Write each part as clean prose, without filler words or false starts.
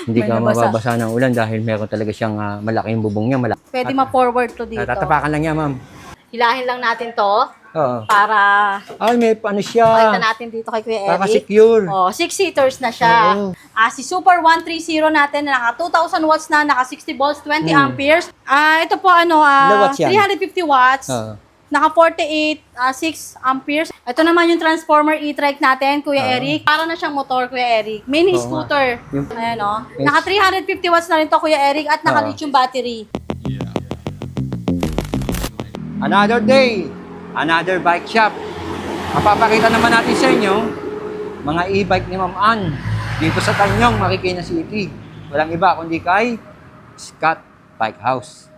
Hindi May ka nabasa. mababasa ng ulan dahil meron talaga siyang malaki yung bubong niya. Pwede ma-forward to dito. Tatapakan lang niya, ma'am. Hilahin lang natin to Oo. para Ay, may ano pakita siya. natin dito kay Kuya Eric. Secure. Oh, 6-seaters na siya. Oo. Si Super 130 natin na naka 2,000 watts na, naka 60 volts, 20 amperes. Ito po Ilang watts yan? 350 watts. Oo. Naka 48, 6 amperes. Ito naman yung transformer e-trike natin, Kuya Eric. Para na siyang motor, Kuya Eric. Mini Oo nga. scooter. Yung- Ayan o. Yes. Naka 350 watts na rin to, Kuya Eric. At naka Oo. lithium battery. Another day, another bike shop. Mapapakita naman natin sa inyo mga e-bike ni Ma'am Ann dito sa Tanyong, Marikina City. Walang iba kundi kay Scott Bike House.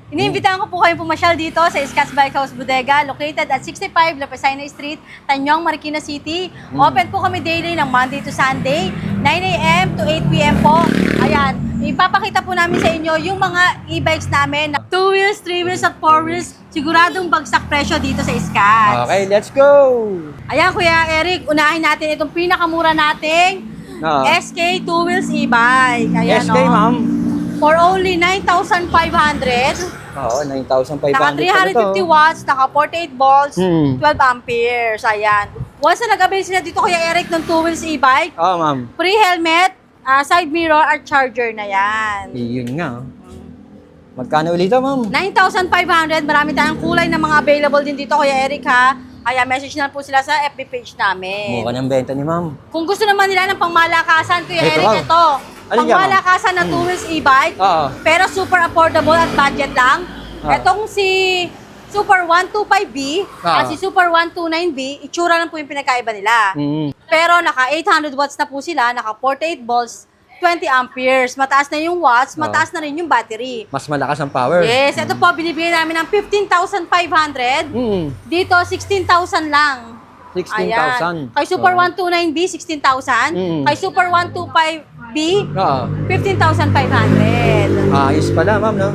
Iniimbitahan ko po kayong pumasyal dito sa Scott's Bike House Bodega, located at 65 La Pasina Street, Tanyong, Marikina City. Open po kami daily ng Monday to Sunday, 9 a.m. to 8 p.m. po. Ayan, ipapakita po namin sa inyo yung mga e-bikes namin na 2 wheels, 3 wheels at 4 wheels. Siguradong bagsak presyo dito sa Scott's. Okay, let's go! Ayan, Kuya Eric, unahin natin itong pinakamura nating Oo. SK 2 wheels e-bike. Ayan, SK, oh. ma'am. For only 9,500. Oo, 9,500 Naka 350 watts, naka 48 volts, 12 amperes. Ayan. Once na nag-avail sila dito, Kuya Eric, ng 2 wheels e-bike, Oo, ma'am. free helmet, side mirror, at charger na yan. Yun nga. Magkano ulit ito, ma'am? 9,500. Marami tayong kulay na mga available din dito, Kuya Eric, ha? Kaya message na po sila sa FB page namin. Mukha ng benta ni ma'am. Kung gusto naman nila ng pangmalakasan, Kuya Ito, Eric, ma'am. ito. Ano yan, Pangmalakasan na 2 wheels e-bike, Oo. pero super affordable at budget lang. Oo. Etong si Super 125B at si Super 129B, itsura lang po yung pinagkaiba nila. Pero naka 800 watts na po sila, naka 48 volts, 20 amperes. Mataas na yung watts, mataas na rin yung battery. Mas malakas ang power. Yes, ito po, binibigay namin ng 15,500. Dito, 16,000 lang. 16,000. Kay Super 129B, 16,000. Kay Super 125B, Oo. 15,500. Ayos pala, ma'am, no?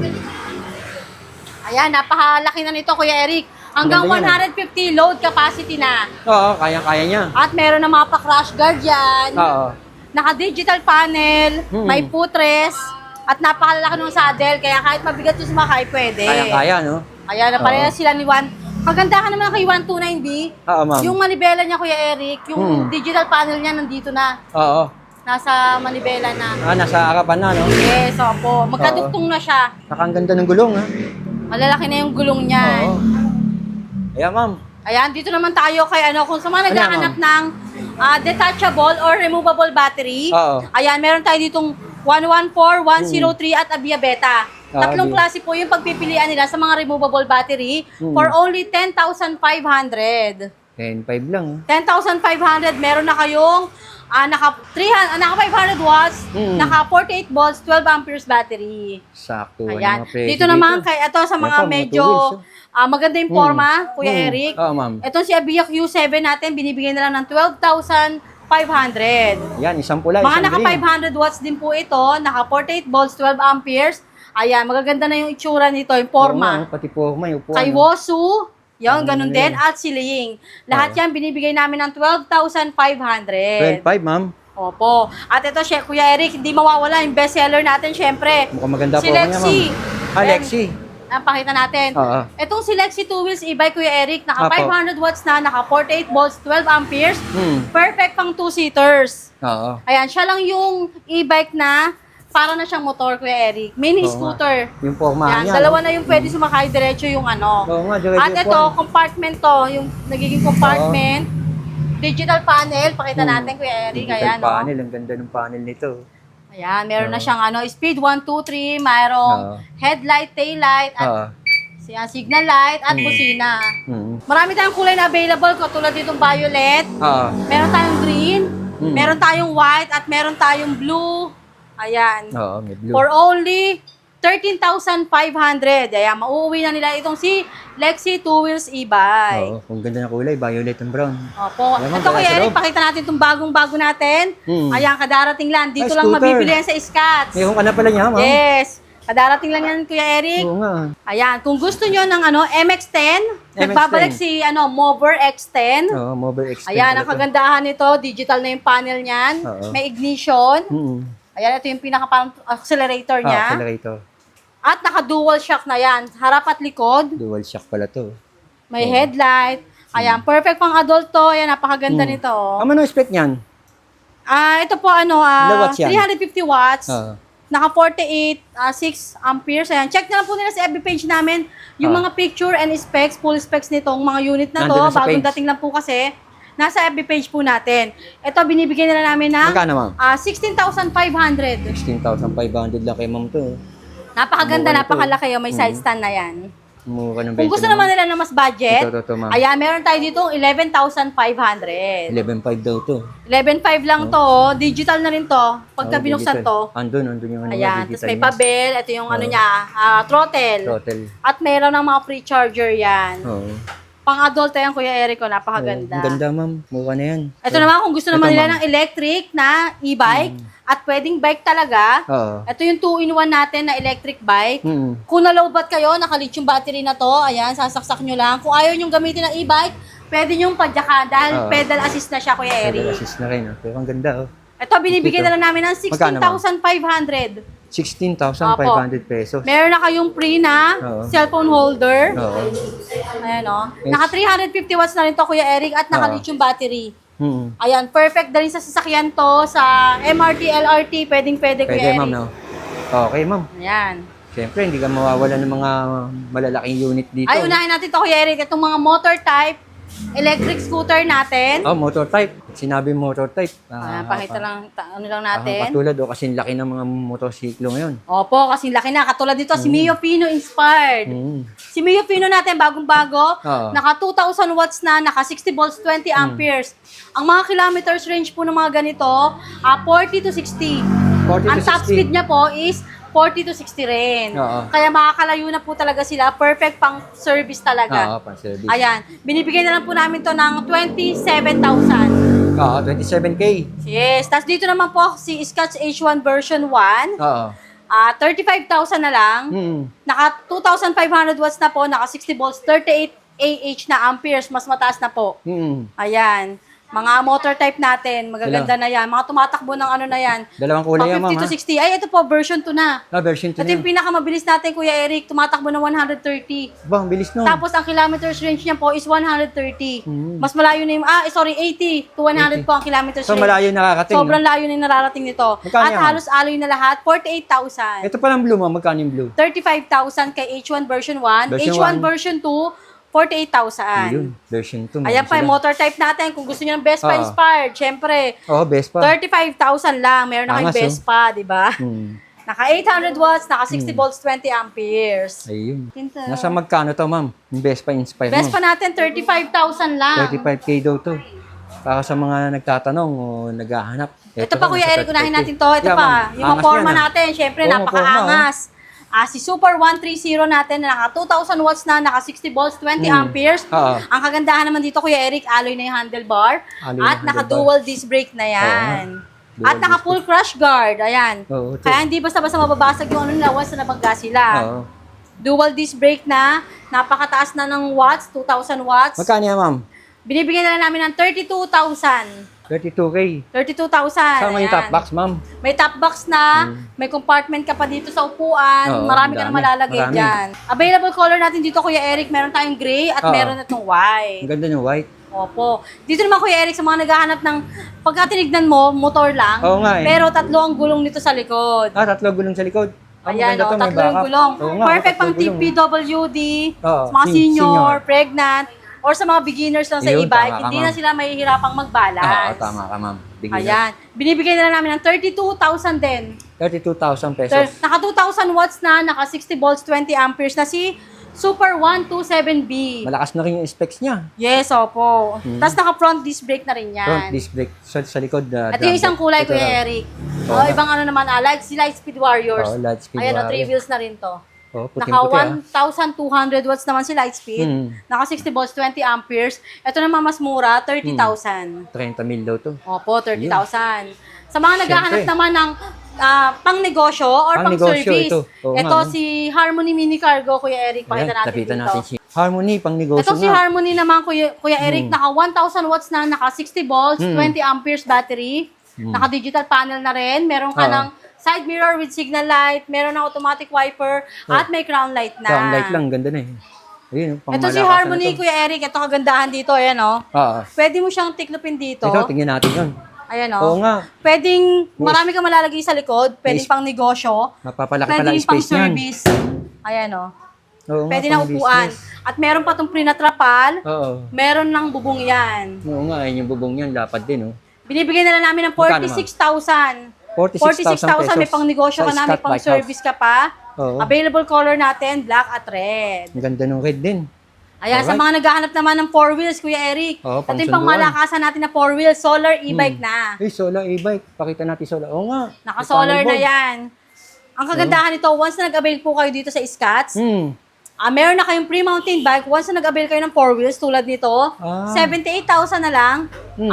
Ayan, napakalaki na nito, Kuya Eric. Hanggang Ganda yan, 150 load capacity na. Oo, kayang-kaya niya. At meron na mga pa-crash guard yan. Oo. Naka-digital panel, may footrest, at napakalaki ng saddle. Kaya kahit mabigat yung sumakay, pwede. Kayang-kaya, no? Ayan, napareha sila ni Juan. Kagandahan naman kay 129B. Oo, ma'am. Yung manibela niya, Kuya Eric, yung digital panel niya nandito na. Oo. Nasa manibela na. Nasa harapan na, no? Yes, opo. Magkaduktong na siya. Ang ganda ng gulong, ha? Malalaki na yung gulong niya. Oo. Ayan, ma'am. Ayan, dito naman tayo kay kung sa mga Ano, naghahanap ng detachable or removable battery. Oo. Ayan, meron tayo ditong 114, 103 at Abia Beta. Tatlong Abia. klase po yung pagpipilian nila sa mga removable battery for only 10,500. 10.5 lang, 10,500, meron na kayong naka 500 watts, naka 48 volts, 12 amperes battery. Sakto. Ayan. Ano, presyo Dito naman kay ito sa mga Ito, mga medyo two wheels, maganda yung forma, Kuya Eric. Oo, ma'am. Itong si Abia Q7 natin, binibigyan na lang ng 12,500. Yan, isang pula, Mga isang naka green. 500 watts din po ito, naka 48 volts, 12 amperes. Ayan, magaganda na yung itsura nito, yung Oo forma. nga, pati forma, yung upuan. Kay no? Wosu, yun, ganun din, at si Ling. Lahat yan binibigay namin ng 12,500. 12.5, ma'am. Opo. At ito, Kuya Eric, hindi mawawala yung bestseller natin, syempre. Mukhang maganda Si po niya, Lexi. ma'am. Lexi. Pakita natin. Oo. Itong si Lexi 2 wheels e-bike, Kuya Eric, naka Apo. 500 watts na, naka 48 volts, 12 amperes. Perfect pang 2-seaters. Oo. Ayan, siya lang yung e-bike na para na siyang motor, Kuya Eric. Mini Oo nga. scooter. Yung forma Ayan, niya. dalawa na yung pwede sumakay diretso yung ano. Oo nga, diretso At yung ito, upuan. compartment to, yung nagiging compartment. Digital panel, pakita natin, Kuya Eric. Digital Ayan, no? panel, ang ganda ng panel nito. Ayan, meron na siyang speed 1, 2, 3, mayroong headlight, taillight, at Oo. signal light, at busina. Marami tayong kulay na available, katulad ditong violet, Oo. meron tayong green, meron tayong white, at meron tayong blue. Ayan. Oo, may blue. For only 13,500. Ayan, mauuwi na nila itong si Lexi 2 wheels e-bike. Oo, kung ganda ng kulay, violet and brown. Opo. Ayan, Ito, ma'am, Kuya sa Eric, loob. pakita natin itong bagong-bago natin. Ayan, kadarating lang. Dito Ay, lang scooter. mabibili yan sa Scotts. Mayroon ka na pala niya, ma'am. Yes. Kadarating lang yan, Kuya Eric. Oo nga. Ayan, kung gusto nyo ng MX-10, MX-10. nagbabalik si Mover X10. Oo, mobile extend. Ayan, ang kagandahan nito, digital na yung panel niyan. Oo. May ignition. Ayan, ito yung pinaka-accelerator niya. Accelerator. At naka-dual shock na yan. Harap at likod. Dual shock pala to. May headlight. Ayan, perfect pang adult to. Ayan, napakaganda nito. Ano ang spec niyan? Ito po, Ilang watts yan? 350 watts. Oo. Naka 48, 6 amperes. Ayan, check na lang po nila sa FB page namin yung mga picture and specs, full specs nitong mga unit na to. Nandun na sa Bagong page. dating lang po kasi. Nasa FB page po natin. Ito, binibigyan nila namin ng Magkano, ma'am? 16,500. 16,500 lang kay ma'am to. Napakaganda, Mura na to. napakalaki. May side stand na yan. Mura ng Kung gusto naman nila na mas budget, Ito, ma'am. ayan, meron tayo dito 11,500. 11,500 daw to. 11,500 lang to. Digital na rin to. Pagka Oo, binuksan digital. to. Andun yung ano, Ayan, digital tapos may niya. pabel. Ito yung ano niya, throttle. Throttle. At meron ng mga free charger yan. Oo. Pang-adult yan, Kuya Eric, Ang ganda. ganda, ma'am. Mura na yan. Ito naman, kung gusto naman Ito, nila ma'am. ng electric na e-bike at pwedeng bike talaga, Oo. ito yung 2-in-1 natin na electric bike. Mm. Kung na-lowbat kayo, naka-lithium battery na to, ayan, sasaksak nyo lang. Kung ayaw nyong gamitin ng e-bike, pwede nyong padyakan dahil Oo. pedal assist na siya, Kuya Pedal Eric. assist na rin. Pero ang ganda, oh. Ito, binibigyan Ito. na lang namin ng Magkano, ma'am? 16,500. 16,500 pesos. Meron na kayong free na Oo. cellphone holder. Oo. Ayan, o. Naka 350 watts na rin to, Kuya Eric, at naka lithium battery. Mm. Ayan, perfect na rin sa sasakyan to, sa MRT, LRT, pwede, Kuya Pwede, Eric. ma'am, no? Okay, ma'am. Ayan. Siyempre, hindi ka mawawala ng mga malalaking unit dito. Ay, unahin natin to, Kuya Eric, itong mga motor type, electric scooter natin. Oh, motor type. Sinabi motor type. Pakita lang, ano lang natin. Katulad, kasi laki ng mga motorsiklo ngayon. Opo, kasi laki na. Katulad dito, si Mio Pino inspired. Mm. Si Mio Pino natin, bagong-bago. Oo. Naka 2,000 watts na, naka 60 volts, 20 ampere. Ang mga kilometers range po ng mga ganito, 40 to 60. 40 to Ang top 60. speed niya po is 40 to 60 rin. Oo. Kaya makakalayo na po talaga sila. Perfect pang service talaga. Oo, pang-service. Ayan. Binibigyan na lang po namin to ng 27,000. Oo, 27K. Yes. Tapos dito naman po si Scotch H1 version 1. Oo. 35,000 na lang. Mm. Naka 2,500 watts na po. Naka 60 volts. 38 AH na amperes. Mas mataas na po. Mm. Ayan. Mga motor type natin. Magaganda na yan. Mga tumatakbo ng ano na yan. Dalawang kulay yan, ma'am, 50 to ha? 60. Ay, ito po, version 2 na. Version 2 Ito na yung yan. pinakamabilis natin, Kuya Eric. Tumatakbo ng 130. Ba, ang bilis nun. Tapos, ang kilometers range niya po is 130. Mm. Mas malayo na yung, 80 to 100 po ang kilometers So, range. malayo nakakating, Sobrang no? layo na yung nararating nito. Magkano At yan? halos alloy na lahat, 48,000. Ito palang blue, ma'am. Magkano yung blue? 35,000 kay H1 version 1. Version H1 1. version 2, 48,000. Ayun, version 2. Ayan pa yung motor type natin. Kung gusto niyo ng Vespa Oo. inspired, syempre, Oo, best pa. 35,000 lang. Meron na kayong Angas, oh. Vespa, di ba? Hmm. Naka 800 watts, naka 60 volts, 20 amperes. Ayun. Tinta. Nasa magkano to, ma'am? Yung best pa inspire Vespa mo. natin, 35,000 lang. 35K daw to. Para sa mga nagtatanong o naghahanap. Ito pa, Kuya Eric, unahin natin to. Ito Yeah, pa, ma'am. yung mga Angas forma yan, ah. natin. Syempre, Oo, napakaangas. Si Super 130 natin na naka 2,000 watts na, naka 60 volts, 20 amperes. Oo. Ang kagandahan naman dito, Kuya Eric, alloy na yung handlebar. Alloy At na naka handlebar. dual disc brake na yan. Dual At naka disc full crash guard. Ayan. Oo, ito. Kaya hindi basta-basta mababasag yung ano nila once na nabangga sila. Oo. Dual disc brake na, napakataas na ng watts, 2,000 watts. Magkano yan, ma'am? Binibigyan na lang namin ng 32,000. 32K. 32,000. Sama yung ayan. top box, ma'am. May top box na, may compartment ka pa dito sa upuan, Oo, marami ka na dami. malalagay Marami. dyan. Available color natin dito, Kuya Eric, meron tayong gray at Oo. meron itong Ang white. ganda yung white. Opo. Dito naman, Kuya Eric, sa mga naghahanap ng, pagka tinignan mo, motor lang, Oo nga eh. pero tatlo ang gulong nito sa likod. Tatlo gulong sa likod. Ang Ayan, maganda to, may tatlo yung backup. gulong. Oo nga, Perfect tatlo pang gulong. TPWD, Oo, sa mga senior, senior. pregnant, or sa mga beginners lang sa Yun, e-bike, tama ka, hindi ma'am. na sila mahihirapang Oo, mag-balance. tama ka, ma'am. Bigyan Ayan. Binibigay na lang namin ng 32,000 din. 32,000 pesos. Naka 2,000 watts na, naka 60 volts, 20 amperes na si Super 127B. Malakas na rin yung specs niya. Yes, opo. Tapos naka front disc brake na rin yan. Front disc brake sa likod. At yung isang kulay, Kuya Eric. Oo. Ibang ano naman, Lightspeed Warriors. Oo, Lightspeed Ayan, Warrior. 3 wheels na rin to. Oh, Naka puting-puti 1,200 watts naman si Lightspeed. Mm. Naka 60 volts, 20 amperes. Ito naman mas mura, 30,000. 30 mil daw to. Opo, 30,000. Sa mga naghahanap Siyempre. naman ng pang negosyo or pang Pang-negosyo, service. ito. Oo Ito nga, no? si Harmony Mini Cargo, Kuya Eric. Pakita Ayan, natin lapitan dito. natin si Harmony, pang negosyo Ito si nga. Harmony naman, Kuya Eric. Naka 1,000 watts na, naka 60 volts, 20 amperes battery. Naka digital panel na rin. Meron ka ng Side mirror with signal light, meron na automatic wiper, at may crown light na. Crown light lang, ganda na eh. Ayun, pang Ito si malakasan Harmony, na to. Kuya Eric. Ito kagandahan dito, ayan o. Oo. Pwede mo siyang tiklopin dito. Ito, tingnan natin yun. Ayan Oo o. nga. Pwedeng, marami kang malalagay sa likod. Pwedeng pang negosyo. Mapapalaki Pwede pala rin ang pang space niyan. service. Ayan o. Oo nga, Pwede na pang upuan. business. At meron pa itong prinatrapal. Oo. Meron ng bubong yan. Oo nga, ayun yung bubong yan, lapad din oh. Binibigyan na lang namin ng Magkano, 46,000. 46,000 May pang negosyo sa ka na, may Scott pang Bike service ka pa. Oo. Available color natin, black at red. Ang ganda ng red din. Ayan, sa Alright. mga naghahanap naman ng 4 wheels, Kuya Eric. Oo, Ito yung pangsunduan. pangmalakasan natin na 4 wheels, solar e-bike na. Eh, solar e-bike. Pakita natin solar. Oo nga. Naka-solar May na panel board. yan. Ang kagandahan nito, once na nag-avail po kayo dito sa Scotts, meron na kayong pre-mountain bike. Once na nag-avail kayo ng 4 wheels tulad nito, 78,000 na lang.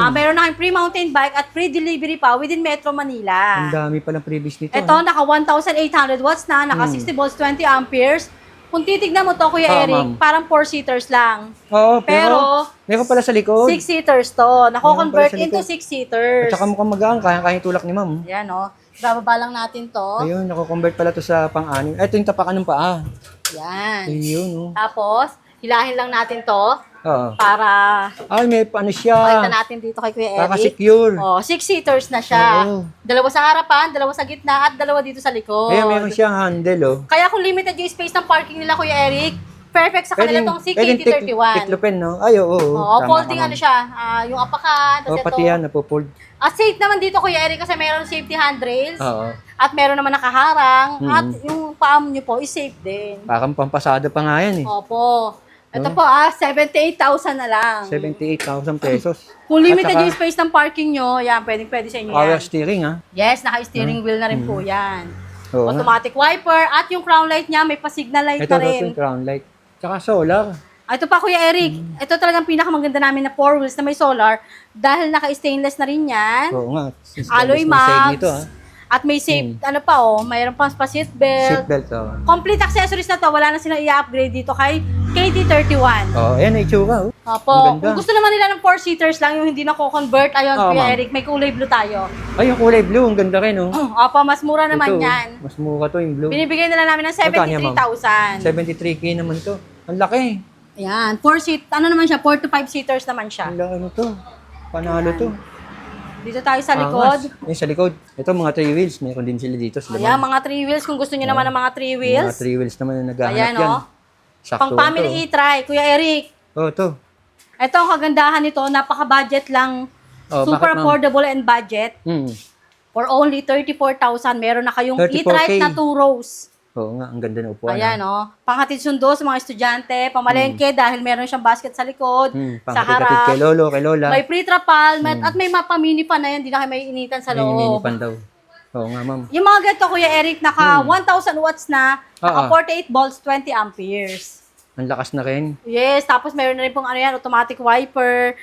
Meron na kayong pre-mountain bike at free delivery pa within Metro Manila. Ang dami palang previous nito. Ito, naka 1,800 watts na, naka 60 volts, 20 amperes. Kung titignan mo to, Kuya Eric, ma'am. parang 4-seaters lang. Oo, Pero, meron pala sa likod. 6-seaters to. Nako-convert Meron pala sa into likod. 6-seaters. At saka mukhang magaan. Kaya tulak ni ma'am. Ayan, o. Bababa lang natin to. Ayun, nako-convert pala to sa pang-anim. Ito yung tapakan ng paa. Yan. Ayun, oh. Tapos, hilahin lang natin to Oo. para Ay, may paano pakita siya. natin dito kay Kuya Eric. Kaka-secure. Oh, 6-seaters na siya. Oo. Dalawa sa harapan, dalawa sa gitna, at dalawa dito sa likod. Ayun, meron siyang handle, oh. Kaya kung limited yung space ng parking nila, Kuya Eric, perfect sa kanila tong pwedeng CKT31. tiklopin, no? Ay, oo. Oo, Tama folding ka, ano ma'am. siya, yung apakan, Oh, tapos pati ito. yan, napofold. At safe naman dito, Kuya Eric, kasi mayroon safety handrails. Oo. At meron naman nakaharang. At yung palm nyo po is safe din. Parang pampasada pa nga yan, eh. Opo. Ito po 78,000 na lang. 78,000 pesos. Kung limited At saka, yung space ng parking nyo, yan, pwede sa inyo power yan. steering, ha? Yes, naka-steering wheel na rin po yan. Oo nga. Automatic wiper. At yung crown light niya, may pa-signal light Ito, na rin. yung crown light. Tsaka solar. Ito pa, Kuya Eric. Ito talagang pinakamaganda namin na 4 wheels na may solar dahil naka-stainless na rin yan. Oo nga. Alloy May side mags. nito, ha? At may safe, ano pa mayroon pang seatbelt. Seatbelt, oh. Complete accessories na to, wala na silang i-upgrade dito kay KT31. Oh, ayan, ang itsura, oh. Opo. Ang ganda. Kung gusto naman nila ng 4-seaters lang, yung hindi na convert ayun, Oo, Kuya ma'am. Eric, may kulay blue tayo. Ay, yung kulay blue, ang ganda rin, oh. Opo, mas mura naman Ito, yan. mas mura to, yung blue. Binibigay na lang namin ng Magkano yan, ma'am? 73,000. 73K naman to. Ang laki. Ayan, 4-seat, ano naman siya, 4 to 5 seaters naman siya. Ang laki mo to. Panalo to. Dito tayo sa likod. Angas. Yung sa likod. Ito, mga 3 wheels. Meron din sila dito. Sa Ayan, laman. mga 3 wheels, kung gusto niyo naman ng mga 3 wheels. Mga 3 wheels naman na naghahanap Ayan, yan. oh. Sakto Pang family to. e-try, Kuya Eric. Oh, to. Ito ang kagandahan nito, napaka-budget lang. Oh, Super bakit, ma'am? affordable and budget. Hmm. For only 34,000, meron na kayong 34K. e-trike na 2 rows. Oo nga, ang ganda ng upuan. Ayan, ah. panghatid sundo sa mga estudyante, pamalengke dahil meron siyang basket sa likod, sa Pangkatid kay harap. lolo, kay lola. May pre-trapal, at may mapa-mini fan na yan, di na kayo may initan sa May loob. minipan daw. Oo nga, ma'am. Yung mga ganito, Kuya Eric, naka 1,000 watts na, naka Oo. 48 volts, 20 amperes. Ang lakas na rin. Yes, tapos meron na rin pong ano yan, automatic wiper.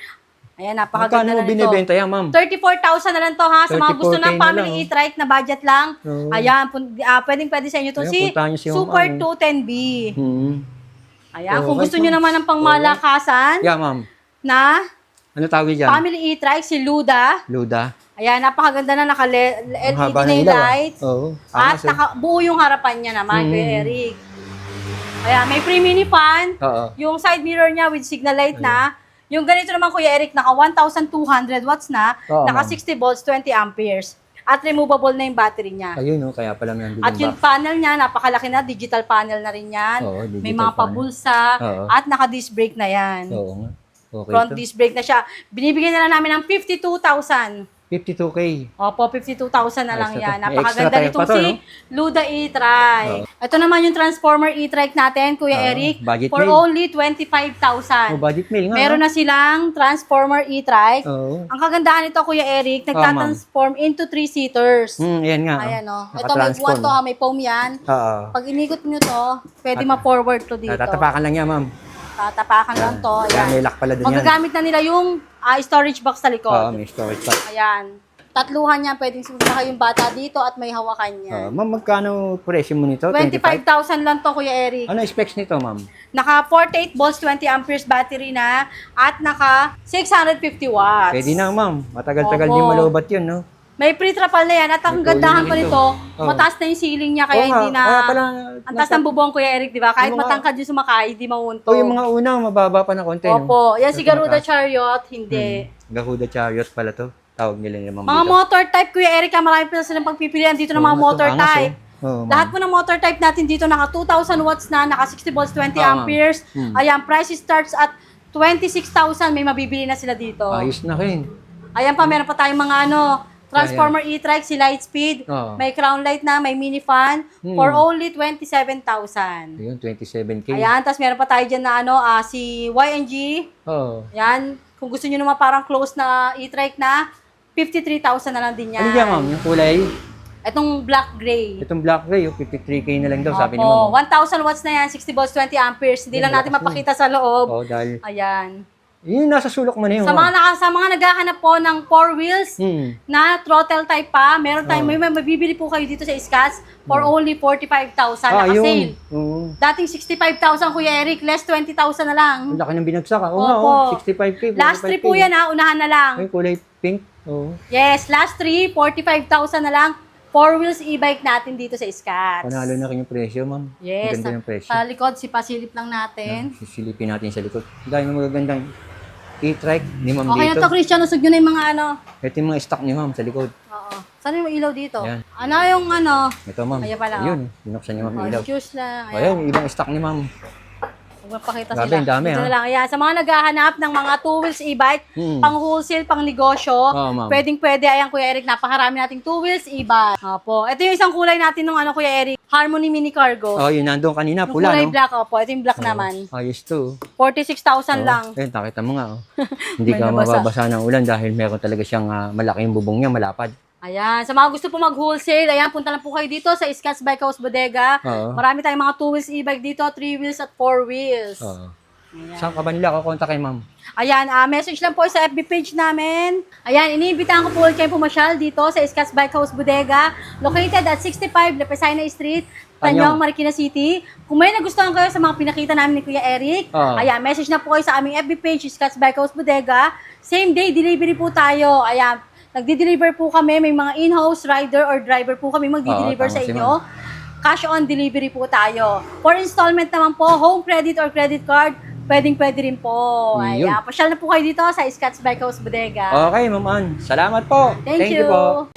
Ayan, napakaganda Magkano mo na nito. binibenta yan, ma'am? 34,000 na lang to ha, sa mga gusto 34K ng na family lang, oh. e-trike na budget lang. Oo. Ayan, pwede sa inyo to. Ayan, Si puntahan niyo si Ma'am Super Ann. 210B. Hmm. Ayan, kung Okay, gusto nyo ma'am. naman ng pangmalakasan Yeah, ma'am. na Ano tawag dyan? family e-trike, si Luda. Luda. Ayan, napakaganda na Ang naka-LED haba na ng yung ilaw, ah. light. Oo. At Angas, eh. buo yung harapan niya naman, Kuya Eric. Ayan, may free mini fan. Oo. Yung side mirror niya with signal light na. Yung ganito naman, Kuya Eric, naka 1,200 watts na, Oo, naka ma'am. 60 volts, 20 amperes. At removable na yung battery niya. Ayun, no? Kaya pala nandun At yung yung panel niya, napakalaki na, digital panel na rin yan. Oo, digital May mga panel. pabulsa, Oo. at naka-disc brake na yan. Oo nga. Okay Front to. disc brake na siya. Binibigyan na lang namin ng 52,000. 52K. Opo, 52,000 na lang Ayos na yan. to. May Napakaganda extra tayo nitong pa to, si no? Luda e-trike. Ito naman yung Transformer e-trike natin, Kuya Oo, Eric. budget For meal. only 25,000. Oh, budget meal nga. Meron na silang Transformer e-trike. Oo. Ang kagandahan nito, Kuya Eric, nagtatransform into 3-seaters. Yan nga. Ayan o. Ito may Nakatransform. buwan to ha, may foam yan. Oo. Pag inikot nyo to, pwede ma-forward to dito. Tatapakan lang yan, ma'am. Tatapakan lang to. Kaya may Ayan. lock pala dun yan. Magagamit na nila yung storage box sa likod. Oo, may storage pa. Ayan. Tatluhan niya, pwedeng sumunod yung bata dito at may hawakan niya. Ma'am, magkano presyo mo nito? 25,000 lang to, Kuya Eric. Ano specs nito, ma'am? Naka 48 volts, 20 amperes battery na at naka 650 watts. Pwede na, ma'am. Matagal-tagal Opo. din malobat yun, no? May pre-trapal na yan at ang May gandahan tuloy pa na nito, ito. mataas na yung ceiling niya kaya Oo nga, hindi na... kaya pala, ang taas ng bubong, Kuya Eric, di ba? Kahit Yung mga- matangkad yung sumakay, hindi mauunto. yung mga una, mababa pa na konti. no? Opo, yan si Ito Garuda mataas. Chariot, hindi. Garuda Chariot pala to. Tawag nila naman Mga motor type, Kuya Eric, marami pa silang pagpipilian dito ng mga motor type. Lahat po ng motor type natin dito, naka 2,000 watts na, naka 60 volts, 20 Tama. amperes. Hmm. Ayan, price starts at 26,000, may mabibili na sila dito. Ayos na rin. Ayan pa, meron pa tayong mga Transformer e-trike, si Lightspeed. Oo. May crown light na, may mini fan for only 27,000. Ayun, 27K. Ayan, tapos meron pa tayo dyan na si YNG. Oo. Ayan, kung gusto nyo naman parang close na e-trike na, 53,000 na lang din yan. Ano dyan, ma'am? Yung kulay? Itong black gray. Itong black gray, 53K na lang daw, sabi ni Opo, ma'am. 1,000 watts na yan, 60 volts, 20 amperes. Hindi lang natin mapakita sa loob. Oo, dahil... Ayan. Yun, nasa sulok mo na yun. Sa mga naghahanap po ng 4 wheels, na throttle type pa, meron tayong may mabibili po kayo dito sa Scats for only 45,000 naka-sale. Oo. Dating 65,000 Kuya Eric, less 20,000 na lang. Ang laki ng binagsak, ah. Oo Opo. nga, 65K, 45K. Last 3 po yan unahan na lang. Ay, kulay pink. Oo. Yes, last 3, 45,000 na lang. 4 wheels e-bike natin dito sa Scats. Panalo na rin yung presyo, ma'am. Yes, Ang ganda yung presyo. sa likod, sipasilip lang natin. Sisilipin natin sa likod. Dahil yung magagandang e-trike ni ma'am Okay na dito. to, Christian. Usog nyo na yung mga Ito yung mga stock ni ma'am sa likod. Oo. Saan yung ilaw dito? Ayan. Ano yung Ito, ma'am. Ayan pala, Yun, binuksan niyo ma'am yung ilaw. Excuse lang. Ayan, yung ibang stock ni ma'am. Huwag mapakita Grabe, sila. ang dami, Dito ha? na lang. Ayan. Sa mga naghahanap ng mga 2 wheels e-bike, pang wholesale, pang negosyo, Oo, ma'am. pwedeng-pwede. Ayan, Kuya Eric, napakarami nating 2 wheels e-bike. Opo. Ito yung isang kulay natin ng Kuya Eric, Harmony Mini Cargo. Oh, yun nandun kanina, Yung pula, kulay no? black, opo. Ito yung black naman. Ayos to. 46,000 lang. Ayun, nakita mo nga, oh. Hindi May ka nabasa. mababasa ng ulan dahil meron talaga siyang malaki yung bubong niya, malapad. Ayan. Sa mga gusto po mag-wholesale, ayan, punta lang po kayo dito sa Scats Bike House Bodega. Oo. Marami tayong mga 2 wheels e-bike dito, 3 wheels at 4 wheels. Oo. Saan ka ba nila kukontak kay ma'am? Ayan, message lang po sa FB page namin. Ayan, iniimbitahan ko po ulit kayo pumasyal dito sa Scats Bike House Bodega, located at 65 Lapesina Street, Tanyong, Marikina City. Kung may nagustuhan kayo sa mga pinakita namin ni Kuya Eric, ayan, message na po kayo sa aming FB page, Scats Bike House Bodega. Same day delivery po tayo. Ayan, nagdi-deliver po kami, may mga in-house rider or driver po kami magdi-deliver tama sa si inyo. Cash on delivery po tayo. For installment naman po, home credit or credit card, pwedeng-pwede rin po. Yun. Ayan, pasyal na po kayo dito sa Scats Bike House Bodega. Okay, ma'am Ann. Salamat po. Thank you po.